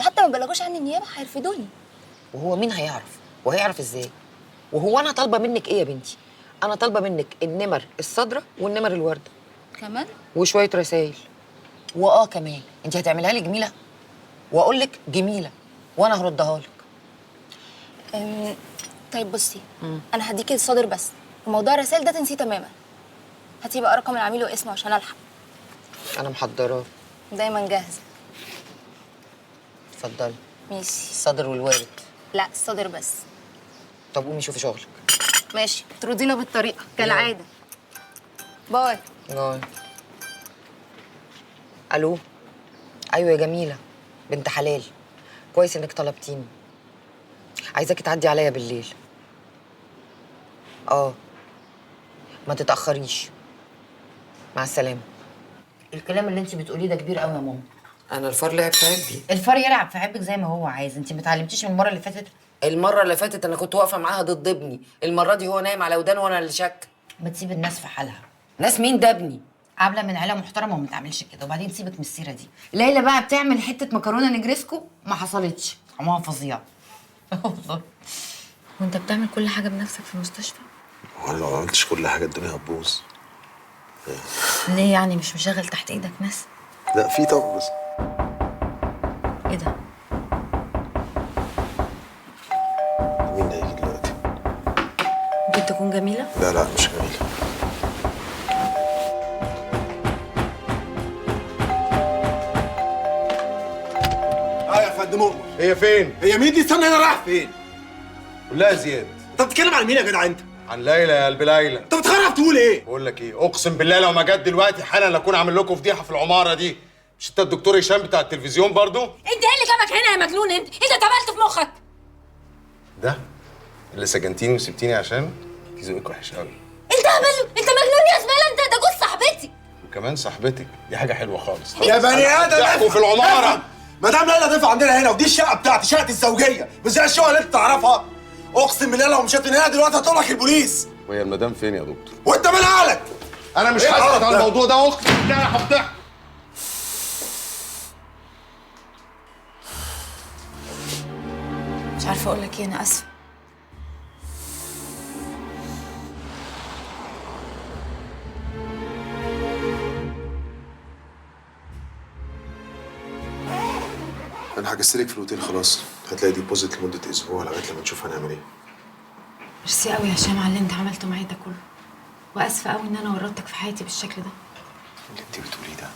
وحتى ما بلغوش عني النيابه هيرفدوني. وهو مين هيعرف؟ وهيعرف ازاي؟ وهو انا طالبه منك ايه يا بنتي؟ انا طالبه منك النمر الصادره والنمر الورده كمان؟ وشويه رسايل. كمان انت هتعملها لي جميله واقول لك جميله وانا هردها لك. طيب بصي، انا هديكي الصادر بس، وموضوع الرسائل ده تنسيه تماما. هاتي بقى رقم العميل واسمه عشان الحق. انا محضراه. دايما جاهزه. اتفضلي. ماشي. الصادر والوارد. لا الصادر بس. طب قومي شوفي شغلك. ماشي، ترضينا بالطريقه كالعاده. باي. باي. الو. ايوه يا جميله بنت حلال، كويس انك طلبتيني. عايزاكي تعدي عليا بالليل. ما تتاخريش. مع السلامه. الكلام اللي انت بتقوليه ده كبير قوي يا ماما. انا الفار لعب في عبي. الفار يلعب في عبك زي ما هو عايز، انت ما اتعلمتيش من المره اللي فاتت؟ المره اللي فاتت انا كنت واقفه معاها ضد ابني، المره دي هو نايم على ودان وانا اللي شك. ما تسيب الناس في حالها. ناس مين؟ ده ابني. عامله من عيله محترمه وما تعملش كده، وبعدين سيبك من السيره دي. ليلى بقى بتعمل حته مكرونه نجريسكو ما حصلتش، طعمها فظيع. والله. وانت بتعمل كل حاجه بنفسك في المستشفى؟ وانا لو ما عملتش كل حاجه الدنيا هتبوظ. ليه يعني مش مشغل تحت ايدك ناس؟ لا في طبعا بس. ايه ده؟ مين اللي هيجي دلوقتي؟ ممكن تكون جميله؟ لا لا مش جميله. يا فندم أمر. هي فين؟ هي مين دي؟ استنى هنا، رايح فين؟ قول لها زياد. انت بتتكلم عن مين يا جدع انت؟ عن ليلى يا قلب ليلى. انت بتخرب تقول ايه؟ بقول لك ايه، اقسم بالله لو ما جت دلوقتي حالا لاكون عامل لكم فضيحه في العماره دي. مش انت الدكتور هشام بتاع التلفزيون برضو؟ انت ايه اللي جابك هنا يا مجنون؟ انت اتقبلت في مخك؟ ده اللي سجنتيني وسبتيني عشان انت ذوقك وحش قوي. انت هبل، انت مجنون يا زباله، انت ده جوز صاحبتي. وكمان صاحبتك دي حاجه حلوه خالص. يا بني ادم ضحكوا في العماره. مدام ليلى ضيفه عندنا هنا، ودي الشقه بتاعتي، شقه الزوجيه، مش زي الشقه اللي انت تعرفها. اقسم بالله لو مشيت من هنا دلوقتي هطلع لك البوليس. وهي المدام فين يا دكتور؟ وانت مال عقلك؟ انا مش إيه حاسس القرف على ده؟ الموضوع ده، اقسم بالله انا هفضحك. مش عارفه اقول لك ايه، انا اسفه. انا حجزت لك في الاوتيل خلاص، هتلاقي ديبوزيت لمده اسبوع لغايه لما نشوف هنعمل ايه. ميرسي قوي يا هشام على اللي انت عملته معايا ده كله، واسفه قوي ان انا ورطتك في حياتي بالشكل ده. اللي انت بتقوليه ده،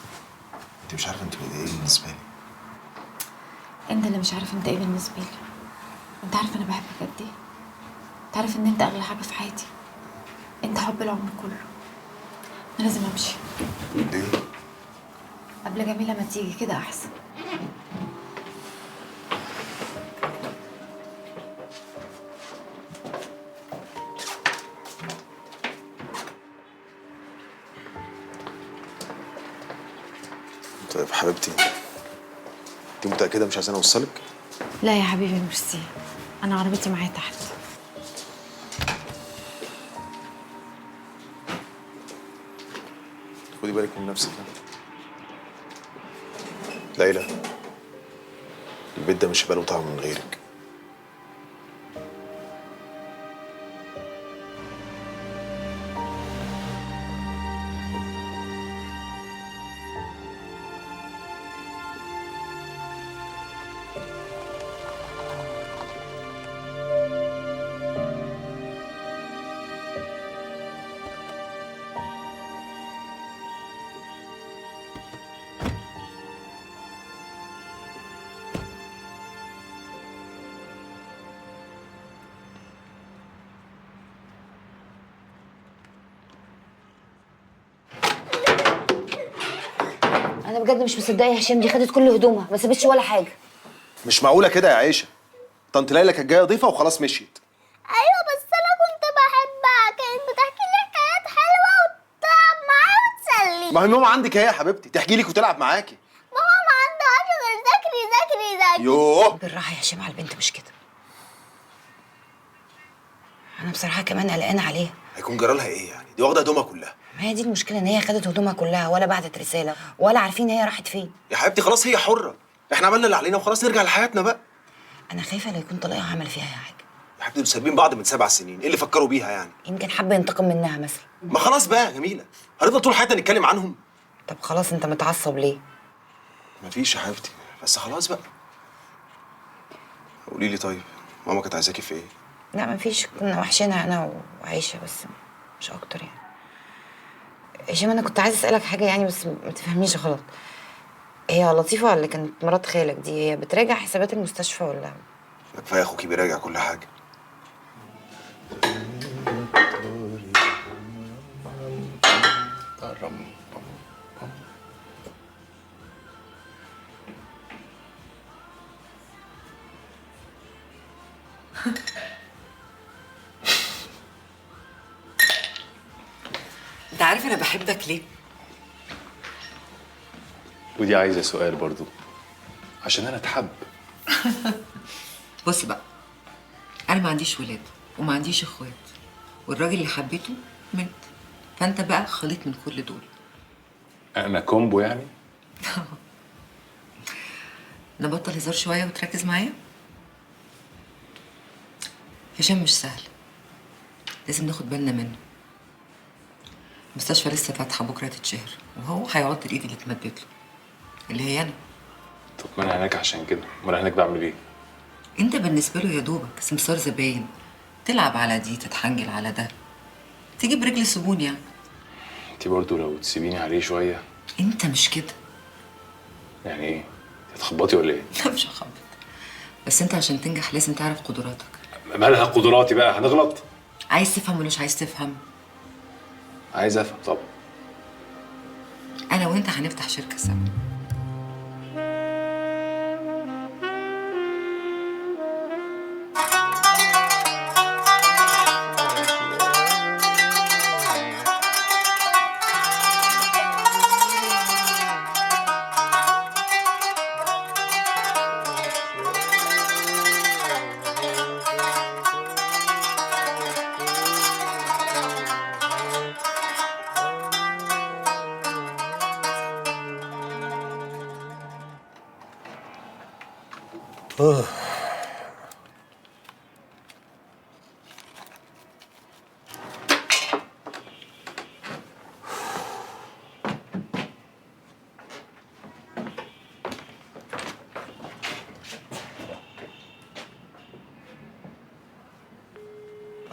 انت مش عارفه انت ايه بالنسبه لي. انت اللي مش عارف انت ايه بالنسبه لي. انت عارف انا بحبك قد ايه. انت عارف ان انت اغلى حاجه في حياتي. انت حب العمر كله. انا لازم امشي ليه؟ قبل جميله ما تيجي، كده احسن. طيب حبيبتي، انت متاكده مش عايزاني اوصلك؟ لا يا حبيبي ميرسي، انا عربيتي معايا تحت. خدي بالك من نفسك. ليلى، البيت ده مش هيبقى له طعم من غيرك. انا بجد مش مصدقه يا هشام، دي خدت كل هدومها ما سابتش ولا حاجه. مش معقوله كده يا عيشه. طنط ليلى كانت جايه ضيفه وخلاص مشيت. ايوه بس انا كنت بحبها، كانت بتحكي لي حكايات حلوه وتلعب معايا وتسلي. ما هي ماما عندك اهي يا حبيبتي، تحكي لك وتلعب معاكي. ماما ما عندهاش غير ذاكري ذاكري ذاكري. يوه بالراحه يا هشام على البنت، مش كده. انا بصراحه كمان قلقانه عليها. هيكون جرالها ايه يعني؟ دي واخده هدومها كلها. ما هي دي المشكله، ان هي خدت هدومها كلها ولا بعتت رساله ولا عارفين هي راحت فين. يا حبيبتي خلاص هي حره، احنا عملنا اللي علينا وخلاص نرجع لحياتنا بقى. انا خايفه لا يكون طليقها عمل فيها حاجه. يا حبيبتي دول سابين بعض من 7 سنين، ايه اللي فكروا بيها يعني؟ يمكن حابه ينتقم منها مثلا. ما خلاص بقى يا جميله، هنفضل طول حياتنا نتكلم عنهم؟ طب خلاص، انت متعصب ليه؟ مفيش يا حبيبتي، بس خلاص بقى. قولي لي طيب، ماما كانت عايزاكي في ايه؟ لا مفيش، كنا وحشينها انا وعيشه بس، مش اكتر يعني. هشام انا كنت عايزه اسالك حاجه يعني، بس ما تفهمنيش غلط. هي لطيفه اللي كانت مرات خالك دي، هي بتراجع حسابات المستشفى ولا؟ كفايه اخوكي بيراجع كل حاجه. انت عارف انا بحبك ليه؟ ودي عايزه سؤال برضو، عشان انا اتحب. بص بقى، انا ما عنديش ولاد وما عنديش اخوات، والراجل اللي حبيته مات، فانت بقى خليط من كل دول. انا كومبو يعني؟ نبطل هزار شويه وتركز معايا. هشام مش سهل، لازم ناخد بالنا منه. المستشفى لسه فاتحه بكره تتشهر، وهو هيعض الايد اللي اتمدت له، اللي هي انا. طب ما انا هناك عشان كده، امال هناك بعمل ايه؟ انت بالنسبه له يا دوبك سمسار زباين، تلعب على دي تتحنجل على ده، تجيب رجل سبون يعني. انتي برضو لو تسيبيني عليه شويه. انت مش كده. يعني ايه؟ هتخبطي ولا ايه؟ لا مش هخبط، بس انت عشان تنجح لازم تعرف قدراتك. مالها قدراتي بقى؟ هنغلط؟ عايز تفهم ولا مش عايز تفهم؟ عايز افهم طبعا. انا وانت هنفتح شركه سوا.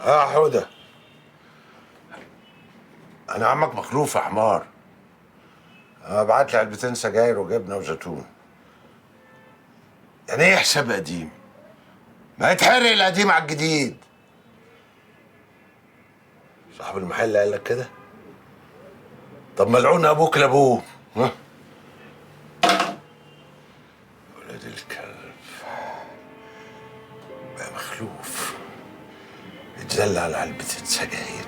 يا حودة، أنا عمك مخلوف يا حمار. ابعت لي علبتين سجاير وجبنة وزيتون. يعني إيه حساب قديم؟ ما يتحرق القديم على الجديد. صاحب المحل قال لك كده؟ طب ملعون أبوك لأبوه. ها؟ ولاد الكلب بقى مخلوف اتذل على علبتين سجاير.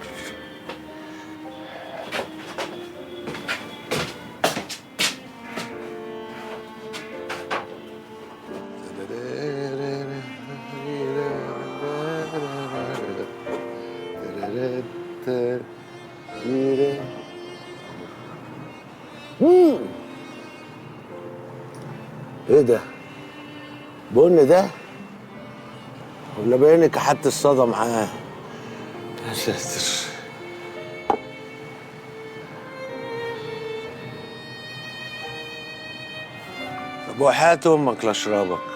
ايه ده؟ بن ده؟ ولا باينك كحت الصدى معاه؟ يا ساتر. طب وحياة امك لاشربك.